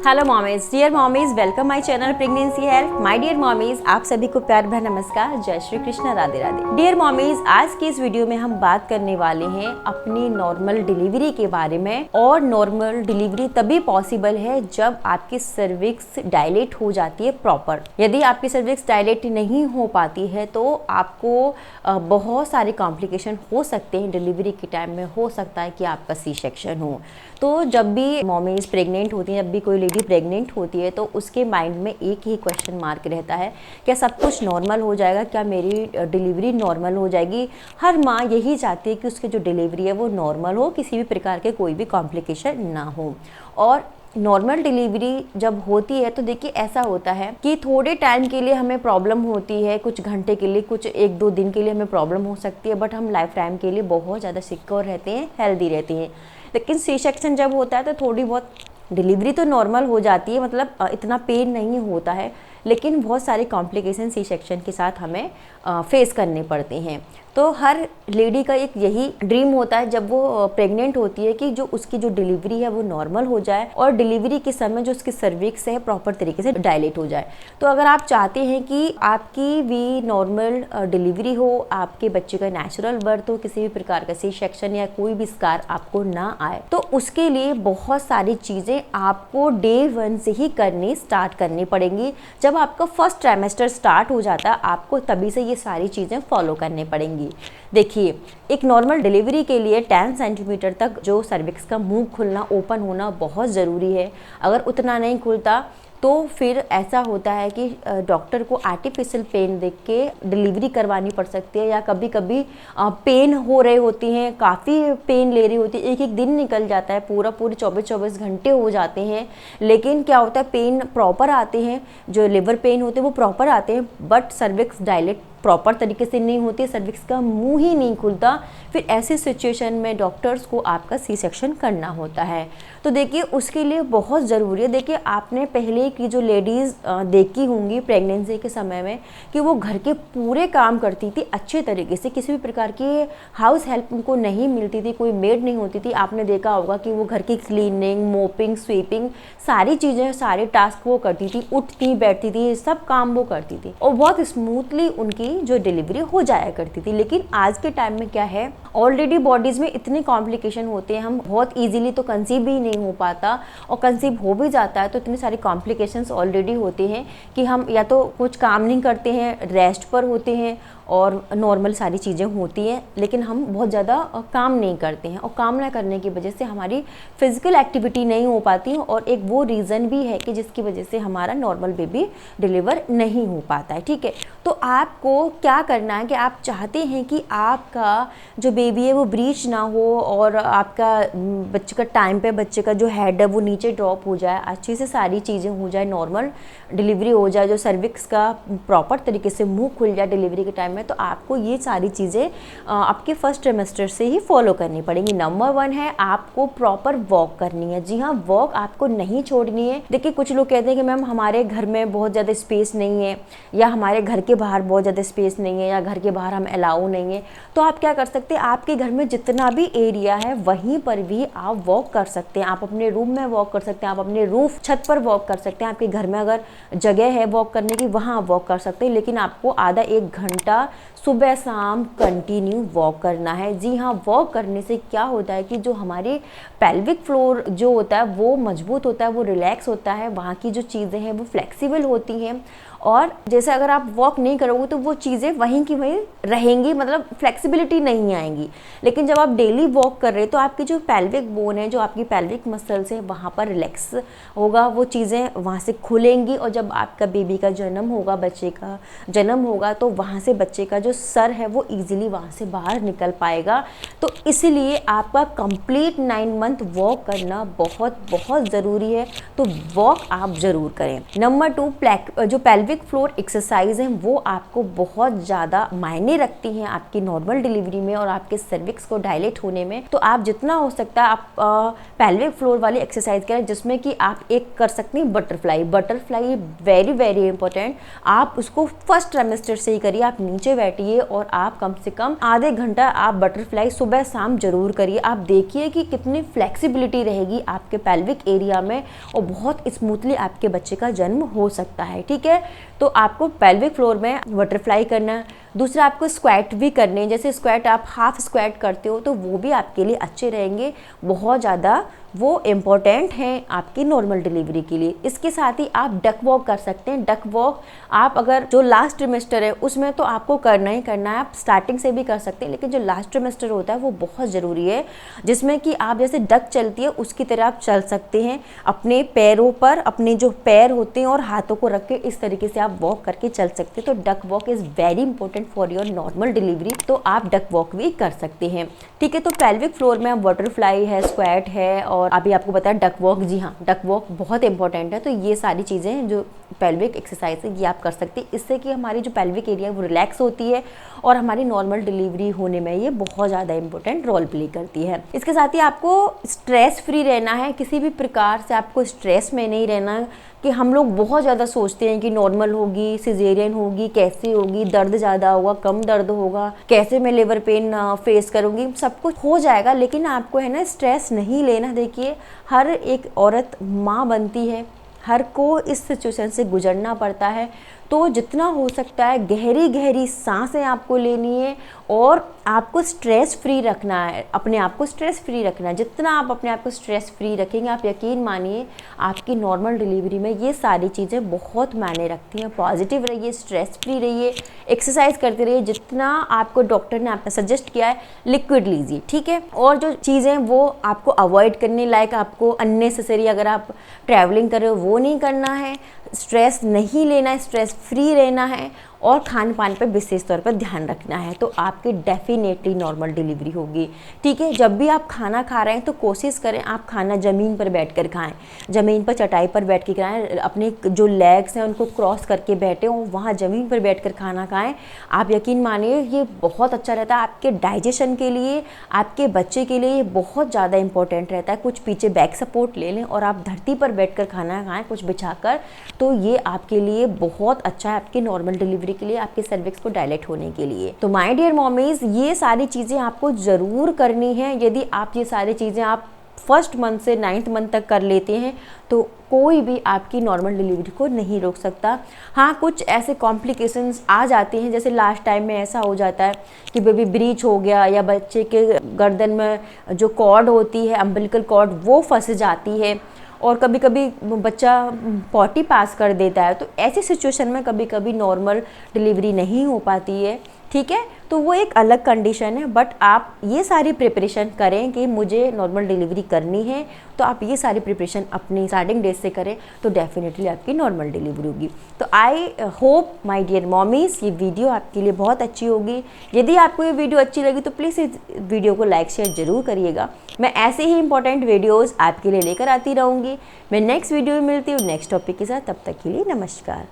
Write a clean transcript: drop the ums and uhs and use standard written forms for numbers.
Hello mommies, dear mommies, welcome my channel pregnancy health. My dear mommies, आप सभी को प्यार भरा नमस्कार, जय श्री कृष्ण, राधे राधे। डियर मॉमीज, आज की इस वीडियो में हम बात करने वाले हैं अपनी नॉर्मल डिलीवरी के बारे में। और नॉर्मल डिलीवरी तभी पॉसिबल है जब आपकी सर्विक्स डायलेट हो जाती है प्रॉपर। यदि आपकी सर्विक्स डायलेट नहीं हो पाती है तो आपको बहुत सारे कॉम्प्लिकेशन हो सकते हैं डिलीवरी के टाइम में। हो सकता है कि आपका सी सेक्शन हो। तो जब भी मॉमीज प्रेग्नेंट होती हैं, जब भी कोई लेडी प्रेग्नेंट होती है तो उसके माइंड में एक ही क्वेश्चन मार्क रहता है, क्या सब कुछ नॉर्मल हो जाएगा, क्या मेरी डिलीवरी नॉर्मल हो जाएगी। हर माँ यही चाहती है कि उसकी जो डिलीवरी है वो नॉर्मल हो, किसी भी प्रकार के कोई भी कॉम्प्लिकेशन ना हो। और नॉर्मल डिलीवरी जब होती है तो देखिए ऐसा होता है कि थोड़े टाइम के लिए हमें प्रॉब्लम होती है, कुछ घंटे के लिए, कुछ एक दो दिन के लिए हमें प्रॉब्लम हो सकती है, बट हम लाइफ टाइम के लिए बहुत ज़्यादा सिक्योर रहते हैं, हेल्दी रहते हैं। लेकिन सी सेक्शन जब होता है तो थोड़ी बहुत डिलीवरी तो नॉर्मल हो जाती है, मतलब इतना पेन नहीं होता है, लेकिन बहुत सारे कॉम्प्लिकेशन सी सेक्शन के साथ हमें फेस करने पड़ते हैं। तो हर लेडी का एक यही ड्रीम होता है जब वो प्रेग्नेंट होती है कि जो उसकी जो डिलीवरी है वो नॉर्मल हो जाए और डिलीवरी के समय जो उसकी सर्विक्स है प्रॉपर तरीके से डायलेट हो जाए। तो अगर आप चाहते हैं कि आपकी भी नॉर्मल डिलीवरी हो, आपके बच्चे का नेचुरल बर्थ हो, किसी भी प्रकार का सी सेक्शन या कोई भी स्कार आपको ना आए, तो उसके लिए बहुत सारी चीज़ें आपको डे 1 से ही करनी स्टार्ट करनी पड़ेंगी। जब आपका फर्स्ट ट्राइमेस्टर स्टार्ट हो जाता है आपको तभी से ये सारी चीज़ें फॉलो करनी पड़ेंगी। देखिए, एक नॉर्मल डिलीवरी के लिए 10 सेंटीमीटर तक जो सर्विक्स का मुंह खुलना, ओपन होना बहुत ज़रूरी है। अगर उतना नहीं खुलता तो फिर ऐसा होता है कि डॉक्टर को आर्टिफिशियल पेन देख के डिलीवरी करवानी पड़ सकती है, या कभी कभी पेन हो रहे होती हैं, काफ़ी पेन ले रही होती है, एक एक दिन निकल जाता है, पूरे 24-24 घंटे हो जाते हैं, लेकिन क्या होता है पेन प्रॉपर आते हैं, जो लिवर पेन होते हैं वो प्रॉपर आते हैं, बट सर्विक्स डायलेट प्रॉपर तरीके से नहीं होती, सर्विक्स का मुंह ही नहीं खुलता। फिर ऐसी सिचुएशन में डॉक्टर्स को आपका सी सेक्शन करना होता है। तो देखिए उसके लिए बहुत ज़रूरी है, देखिए आपने पहले की जो लेडीज़ देखी होंगी प्रेगनेंसी के समय में कि वो घर के पूरे काम करती थी अच्छे तरीके से, किसी भी प्रकार की हाउस हेल्प उनको नहीं मिलती थी, कोई मेड नहीं होती थी। आपने देखा होगा कि वो घर की क्लीनिंग, मोपिंग, स्वीपिंग, सारी चीज़ें, सारे टास्क वो करती थी, उठती बैठती थी, सब काम वो करती थी और बहुत स्मूथली उनकी जो डिलीवरी हो जाया करती थी। लेकिन आज के टाइम में क्या है, ऑलरेडी बॉडीज़ में इतने कॉम्प्लिकेशन होते हैं, हम बहुत ईजिली तो कंसीव भी नहीं हो पाता, और कंसीव हो भी जाता है तो इतने सारे कॉम्प्लिकेशंस ऑलरेडी होते हैं कि हम या तो कुछ काम नहीं करते हैं, रेस्ट पर होते हैं और नॉर्मल सारी चीज़ें होती हैं, लेकिन हम बहुत ज़्यादा काम नहीं करते हैं, और काम ना करने की वजह से हमारी फिजिकल एक्टिविटी नहीं हो पाती, और एक वो रीज़न भी है कि जिसकी वजह से हमारा नॉर्मल बेबी डिलीवर नहीं हो पाता है। ठीक है, तो आपको क्या करना है कि आप चाहते हैं कि आपका जो बेबी है वो ब्रीच ना हो, और आपका बच्चे का टाइम पे बच्चे का जो हेड है वो नीचे ड्रॉप हो जाए, अच्छी से सारी चीज़ें हो जाए, नॉर्मल डिलीवरी हो जाए, जो सर्विक्स का प्रॉपर तरीके से मुंह खुल जाए डिलीवरी के टाइम में, तो आपको ये सारी चीज़ें आपके फर्स्ट ट्रिमेस्टर से ही फॉलो करनी पड़ेंगी। नंबर 1 है आपको प्रॉपर वॉक करनी है। जी हाँ, वॉक आपको नहीं छोड़नी है। देखिए कुछ लोग कहते हैं कि मैम हमारे घर में बहुत ज़्यादा स्पेस नहीं है, या हमारे घर के बाहर बहुत ज़्यादा स्पेस नहीं है, या घर के बाहर हम अलाउ नहीं है। तो आप क्या कर सकते हैं, आपके घर में जितना भी एरिया है वहीं पर भी आप वॉक कर सकते हैं। आप अपने रूम में वॉक कर सकते हैं, आप अपने रूफ छत पर वॉक कर सकते हैं, आपके घर में अगर जगह है वॉक करने की वहाँ आप वॉक कर सकते हैं, लेकिन आपको आधा 1 घंटा सुबह शाम कंटिन्यू वॉक करना है। जी हाँ, वॉक करने से क्या होता है कि जो हमारी पेल्विक फ्लोर जो होता है वो मजबूत होता है, वो रिलैक्स होता है, वहाँ की जो चीज़ें हैं वो फ्लेक्सिबल होती हैं, और जैसे अगर आप वॉक नहीं करोगे तो वो चीज़ें वहीं की वहीं रहेंगी, मतलब फ्लेक्सिबिलिटी नहीं आएंगी। लेकिन जब आप डेली वॉक कर रहे हैं तो आपकी जो पेल्विक बोन है, जो आपकी पेल्विक मसल्स हैं, वहाँ पर रिलैक्स होगा, वो चीज़ें वहाँ से खुलेंगी, और जब आपका बेबी का जन्म होगा, बच्चे का जन्म होगा, तो वहाँ से बच्चे का जो सर है वो ईजिली वहाँ से बाहर निकल पाएगा। तो इसलिए आपका कंप्लीट 9 मंथ वॉक करना बहुत बहुत ज़रूरी है, तो वॉक आप ज़रूर करें। नंबर 2, जो पेल्विक पेल्विक फ्लोर एक्सरसाइज हैं वो आपको बहुत ज़्यादा मायने रखती हैं आपकी नॉर्मल डिलीवरी में और आपके सर्विक्स को डायलेट होने में। तो आप जितना हो सकता है आप पेल्विक फ्लोर वाली एक्सरसाइज करें, जिसमें कि आप एक कर सकते हैं बटरफ्लाई वेरी इंपॉर्टेंट। आप उसको फर्स्ट ट्राइमेस्टर से ही करिए, आप नीचे बैठिए और आप कम से कम आधे घंटा आप बटरफ्लाई सुबह शाम जरूर करिए। आप देखिए कि कितनी फ्लेक्सिबिलिटी रहेगी आपके पेल्विक एरिया में और बहुत स्मूथली आपके बच्चे का जन्म हो सकता है। ठीक है, तो आपको पेल्विक फ्लोर में बटरफ्लाई करना है। दूसरा, आपको स्क्वैट भी करने हैं। जैसे स्क्वैट आप हाफ स्क्वैट करते हो तो वो भी आपके लिए अच्छे रहेंगे, बहुत ज़्यादा वो इम्पॉर्टेंट हैं आपकी नॉर्मल डिलीवरी के लिए। इसके साथ ही आप डक वॉक कर सकते हैं। डक वॉक आप अगर जो लास्ट ट्रिमेस्टर है उसमें तो आपको करना ही करना है, आप स्टार्टिंग से भी कर सकते हैं, लेकिन जो लास्ट ट्रिमेस्टर होता है वो बहुत ज़रूरी है, जिसमें कि आप जैसे डक चलती है उसकी तरह आप चल सकते हैं अपने पैरों पर, अपने जो पैर होते हैं और हाथों को रख के इस तरीके से आप वॉक करके चल सकते हैं। तो duck walk is very important for your normal delivery, तो आप डक वॉक भी कर सकते हैं। ठीक है, तो पेल्विक फ्लोर में बटरफ्लाई है, स्क्वैट है और अभी आपको बताया डक वॉक। जी हाँ, डक वॉक बहुत इंपॉर्टेंट है। तो ये सारी चीज़ें जो पेल्विक एक्सरसाइज है ये आप कर सकते हैं, इससे कि हमारी जो पेल्विक एरिया है वो रिलैक्स होती है और हमारी नॉर्मल डिलीवरी होने में ये बहुत ज़्यादा इंपॉर्टेंट रोल प्ले करती है। इसके साथ ही आपको स्ट्रेस फ्री रहना है, किसी भी प्रकार से आपको स्ट्रेस में नहीं रहना कि हम लोग बहुत ज़्यादा सोचते हैं कि नॉर्मल होगी, सिजेरियन होगी, कैसे होगी, दर्द ज़्यादा होगा, कम दर्द होगा, कैसे मैं लेबर पेन फेस करूँगी, सब कुछ हो जाएगा, लेकिन आपको है ना स्ट्रेस नहीं लेना। देखिए, हर एक औरत माँ बनती है, हर को इस सिचुएशन से गुजरना पड़ता है, तो जितना हो सकता है गहरी गहरी सांसें आपको लेनी है और आपको स्ट्रेस फ्री रखना है, अपने आप को स्ट्रेस फ्री रखना है। जितना आप अपने आप को स्ट्रेस फ्री रखेंगे, आप यकीन मानिए आपकी नॉर्मल डिलीवरी में ये सारी चीज़ें बहुत मायने रखती हैं। पॉजिटिव रहिए, स्ट्रेस फ्री रहिए, एक्सरसाइज करते रहिए, जितना आपको डॉक्टर ने आपने सजेस्ट किया है लिक्विड लीजिए। ठीक है, और जो चीज़ें वो आपको अवॉइड करने लायक, आपको अननेसेसरी अगर आप ट्रैवलिंग कर रहे हो वो नहीं करना है, स्ट्रेस नहीं लेना है, स्ट्रेस फ्री रहना है और खान पान पर विशेष तौर पर ध्यान रखना है, तो आपकी डेफिनेटली नॉर्मल डिलीवरी होगी। ठीक है, जब भी आप खाना खा रहे हैं तो कोशिश करें आप खाना ज़मीन पर बैठकर खाएं, ज़मीन पर चटाई पर बैठ के खाएं, अपने जो लेग्स हैं उनको क्रॉस करके बैठे हो, वहाँ ज़मीन पर बैठकर खाना खाएं। आप यकीन मानिए ये बहुत अच्छा रहता है आपके डाइजेशन के लिए, आपके बच्चे के लिए ये बहुत ज़्यादा इंपॉर्टेंट रहता है। कुछ पीछे बैक सपोर्ट ले लें और आप धरती पर बैठकर खाना खाएँ कुछ बिछाकर, तो ये आपके लिए बहुत अच्छा है, आपकी नॉर्मल डिलीवरी के लिए, आपके सर्विक्स को डायलेट होने के लिए। तो माय डियर मॉमीज, ये सारी चीज़ें आपको ज़रूर करनी है। यदि आप ये सारी चीज़ें आप फर्स्ट मंथ से 9th मंथ तक कर लेते हैं तो कोई भी आपकी नॉर्मल डिलीवरी को नहीं रोक सकता। हाँ, कुछ ऐसे कॉम्प्लिकेशंस आ जाते हैं, जैसे लास्ट टाइम में ऐसा हो जाता है कि बेबी ब्रीच हो गया या बच्चे के गर्दन में जो कॉर्ड होती है, अम्बिलिकल कॉर्ड, वो फंस जाती है और कभी कभी बच्चा पॉटी पास कर देता है। तो ऐसी सिचुएशन में कभी कभी नॉर्मल डिलीवरी नहीं हो पाती है। ठीक है, तो वो एक अलग कंडीशन है, बट आप ये सारी प्रिपरेशन करें कि मुझे नॉर्मल डिलीवरी करनी है, तो आप ये सारी प्रिपरेशन अपनी स्टार्टिंग डेज से करें तो डेफिनेटली आपकी नॉर्मल डिलीवरी होगी। तो I hope my dear mommies ये वीडियो आपके लिए बहुत अच्छी होगी। यदि आपको ये वीडियो अच्छी लगी तो प्लीज़ इस वीडियो को लाइक शेयर जरूर करिएगा। मैं ऐसे ही इंपॉर्टेंट वीडियोज़ आपके लिए लेकर आती रहूँगी। मैं नेक्स्ट वीडियो में मिलती हूँ नेक्स्ट टॉपिक के साथ, तब तक के लिए नमस्कार।